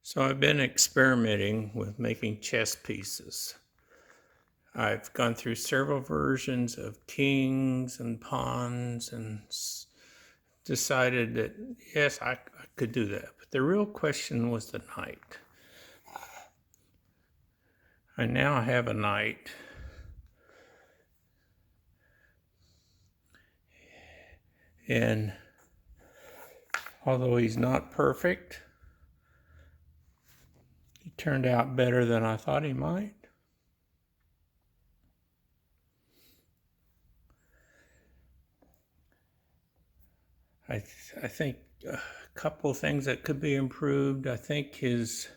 So I've been experimenting with making chess pieces. I've gone through several versions of kings and pawns and decided that yes, I could do that. But the real question was the knight. I now have a knight, and although he's not perfect, he turned out better than I thought he might. I think a couple of things that could be improved. I think his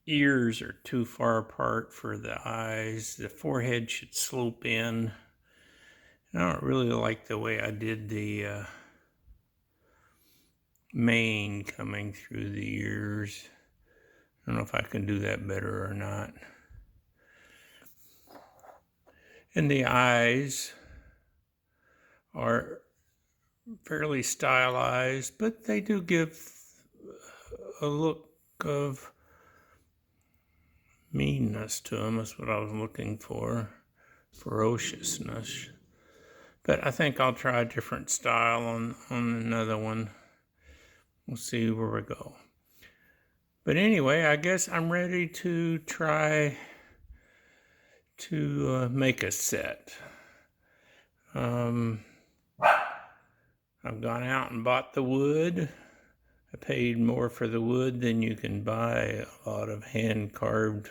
ears are too far apart for the eyes. The forehead should slope in. I don't really like the way I did the mane coming through the ears. I don't know if I can do that better or not. And the eyes are fairly stylized, but they do give a look of meanness to them. That's what I was looking for, ferociousness. But I think I'll try a different style on another one. We'll see where we go. But anyway, I guess I'm ready to try to make a set. I've gone out and bought the wood. I paid more for the wood than you can buy a lot of hand-carved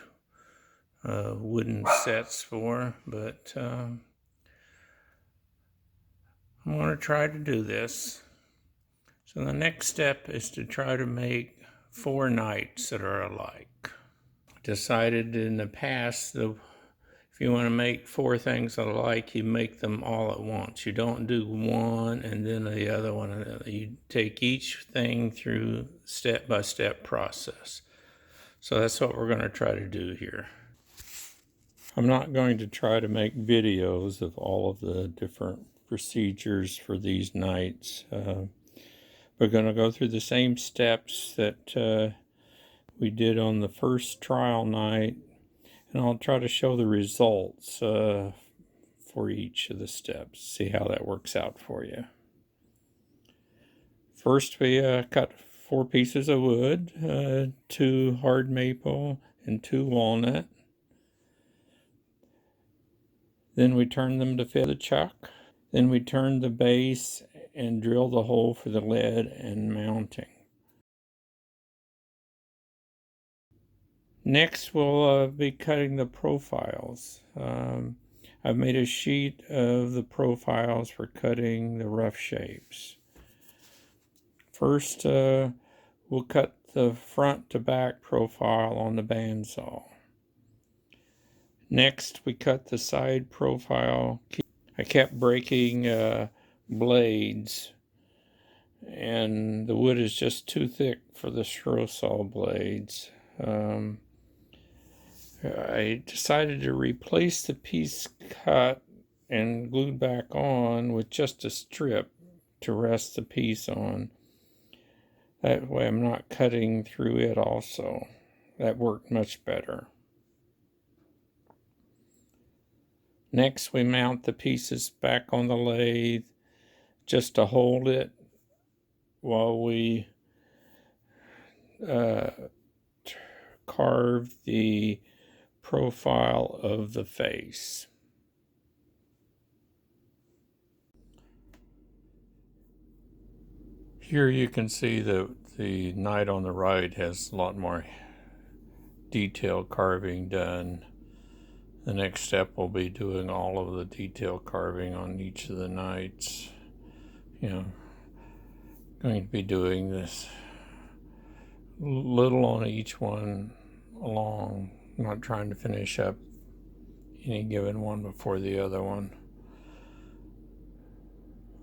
wooden sets for, but I'm going to try to do this. So the next step is to try to make 4 knights that are alike. Decided in the past that if you want to make 4 things alike, you make them all at once. You don't do one and then the other one. You take each thing through step-by-step process. So that's what we're going to try to do here. I'm not going to try to make videos of all of the different procedures for these knights. We're going to go through the same steps that we did on the first trial night, and I'll try to show the results for each of the steps, see how that works out for you. First, we cut 4 pieces of wood, 2 hard maple and 2 walnut. Then we turn them to fit the chuck. Then we turn the base and drill the hole for the lead and mounting. Next, we'll be cutting the profiles. I've made a sheet of the profiles for cutting the rough shapes. First, we'll cut the front to back profile on the bandsaw. Next, we cut the side profile. I kept breaking blades, and the wood is just too thick for the Shrosaw blades. I decided to replace the piece cut and glued back on with just a strip to rest the piece on. That way I'm not cutting through it also. That worked much better. Next, we mount the pieces back on the lathe just to hold it while we carve the profile of the face. Here you can see that the knight on the right has a lot more detailed carving done. The next step will be doing all of the detail carving on each of the knights. Going to be doing this little on each one along, not trying to finish up any given one before the other one.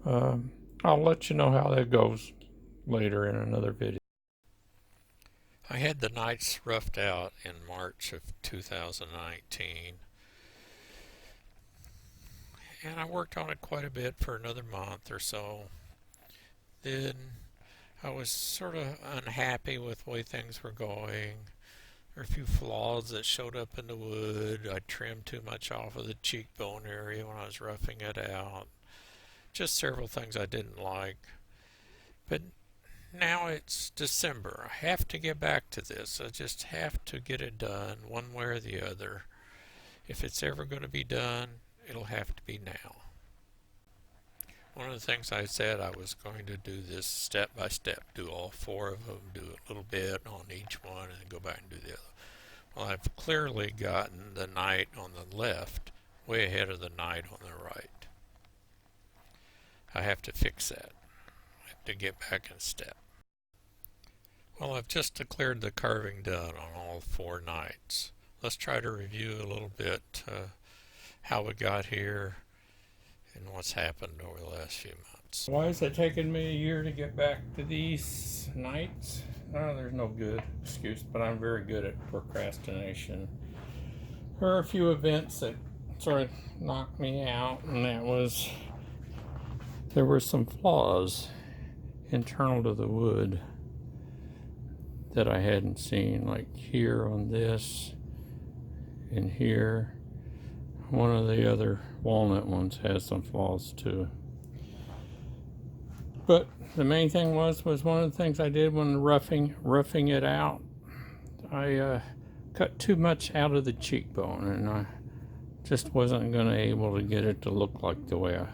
I'll let you know how that goes later in another video. I had the knights roughed out in March of 2019, and I worked on it quite a bit for another month or so. Then I was sort of unhappy with the way things were going. There were a few flaws that showed up in the wood. I trimmed too much off of the cheekbone area when I was roughing it out. Just several things I didn't like. But now it's December. I have to get back to this. I just have to get it done one way or the other. If it's ever going to be done, it'll have to be now. One of the things I said I was going to do this step by step, do all four of them, do a little bit on each one, and then go back and do the other. Well, I've clearly gotten the knight on the left way ahead of the knight on the right. I have to fix that. I have to get back in step. Well, I've just declared the carving done on all four knights. Let's try to review a little bit how we got here and what's happened over the last few months. Why has it taken me a year to get back to these knights? Oh, there's no good excuse, but I'm very good at procrastination. There are a few events that sort of knocked me out, and that was there were some flaws internal to the wood that I hadn't seen, like here on this and here. One of the other walnut ones has some flaws too. But the main thing was one of the things I did when roughing it out, I cut too much out of the cheekbone, and I just wasn't going to able to get it to look like the way I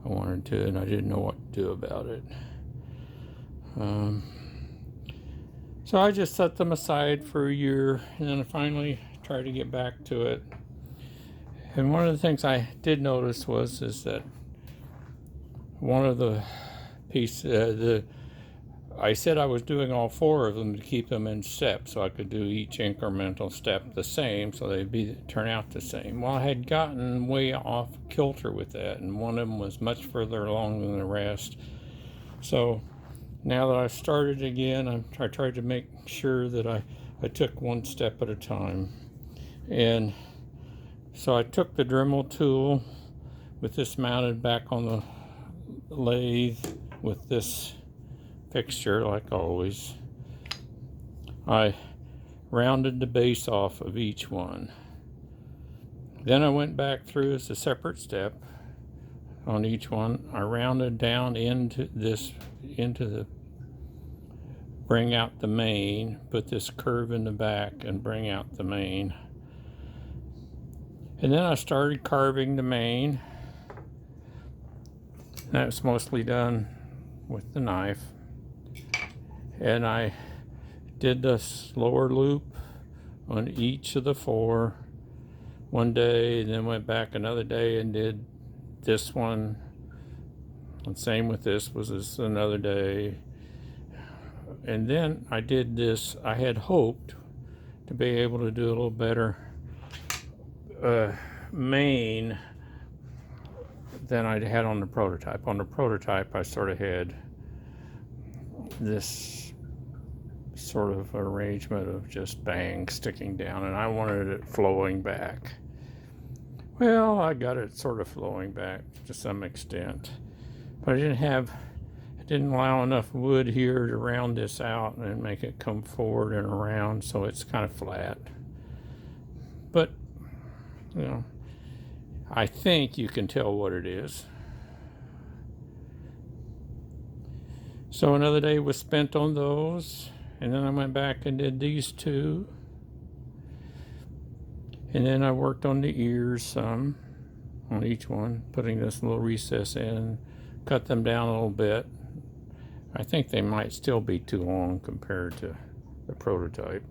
wanted to, and I didn't know what to do about it. So I just set them aside for a year, and then I finally tried to get back to it. And one of the things I did notice is that one of the pieces, I said I was doing all four of them to keep them in step, so I could do each incremental step the same, so they'd turn out the same. Well, I had gotten way off kilter with that, and one of them was much further along than the rest. So now that I've started again, I tried to make sure that I took one step at a time. And so I took the Dremel tool with this mounted back on the lathe with this fixture, like always. I rounded the base off of each one. Then I went back through as a separate step on each one. I rounded down into the bring out the main, put this curve in the back and bring out the main. And then I started carving the main. That was mostly done with the knife. And I did this lower loop on each of the four one day, and then went back another day and did this one. And same with this another day. And then I did this. I had hoped to be able to do a little better main than I had on the prototype. On the prototype, I sort of had this sort of arrangement of just bang sticking down, and I wanted it flowing back. Well, I got it sort of flowing back to some extent, but I didn't allow enough wood here to round this out and make it come forward and around, so it's kind of flat. But you know, I think you can tell what it is. So another day was spent on those, and then I went back and did these two. And then I worked on the ears some on each one, putting this little recess in, cut them down a little bit. I think they might still be too long compared to the prototype.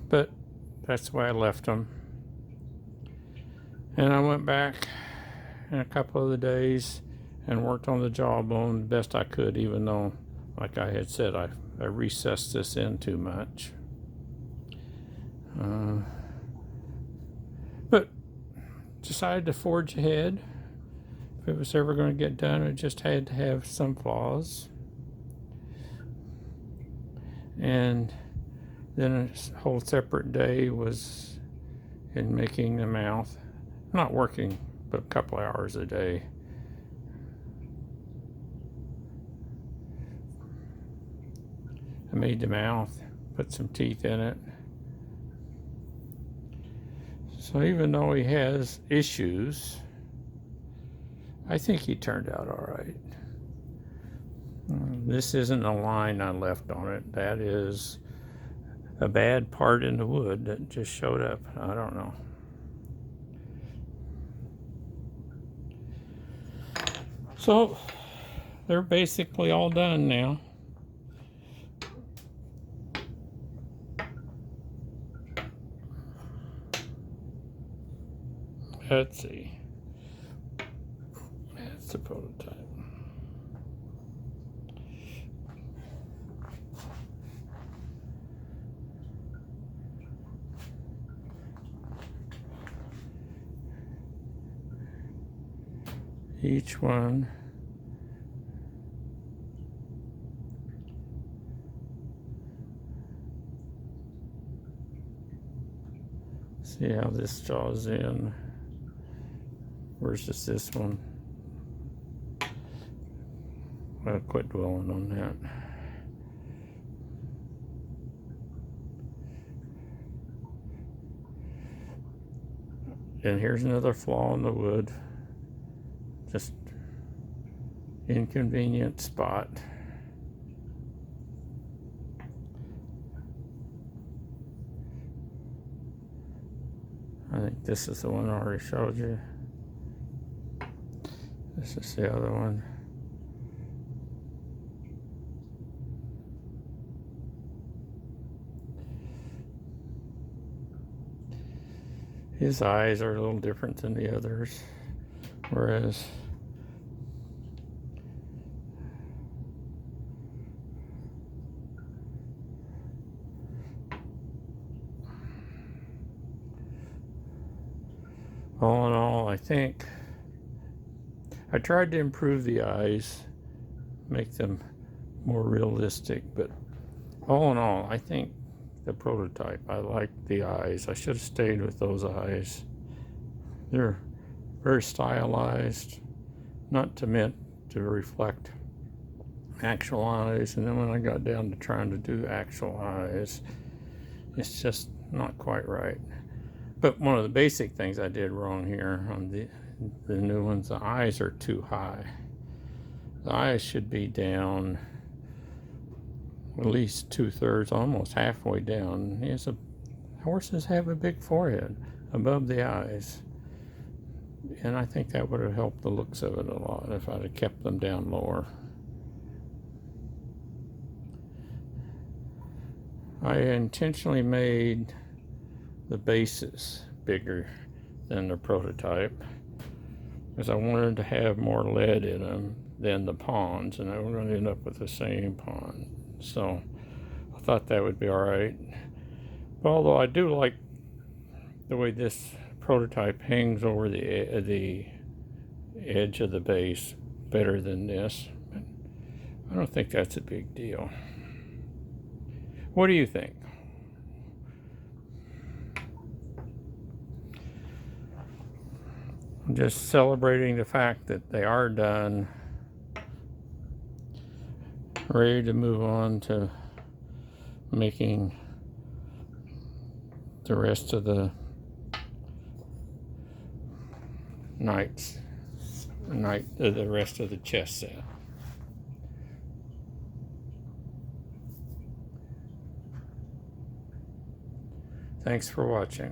But that's the way I left them. And I went back in a couple of the days and worked on the jawbone the best I could, even though, like I had said, I recessed this in too much. But decided to forge ahead. If it was ever going to get done, it just had to have some flaws. And then a whole separate day was in making the mouth. Not working, but a couple of hours a day. made the mouth, put some teeth in it. So even though he has issues, I think he turned out all right. This isn't a line I left on it. That is a bad part in the wood that just showed up. I don't know. So they're basically all done now. Let's see. That's the prototype. Each one see how this draws in versus this one. I'll quit dwelling on that. And here's another flaw in the wood. Just inconvenient spot. I think this is the one I already showed you. This is the other one. His eyes are a little different than the others, whereas all in all, I think I tried to improve the eyes, make them more realistic, but all in all, I think the prototype, I like the eyes. I should have stayed with those eyes. They're very stylized, not meant to reflect actual eyes. And then when I got down to trying to do actual eyes, it's just not quite right. But one of the basic things I did wrong here on the new ones, the eyes are too high. The eyes should be down at least 2/3, almost halfway down. Horses have a big forehead above the eyes, and I think that would have helped the looks of it a lot if I'd have kept them down lower. I intentionally made the bases bigger than the prototype because I wanted to have more lead in them than the pawns, and I was going to end up with the same pawn. So I thought that would be all right. But although I do like the way this prototype hangs over the edge of the base better than this, but I don't think that's a big deal. What do you think? I'm just celebrating the fact that they are done, ready to move on to making the rest of the the rest of the chess set. Thanks for watching.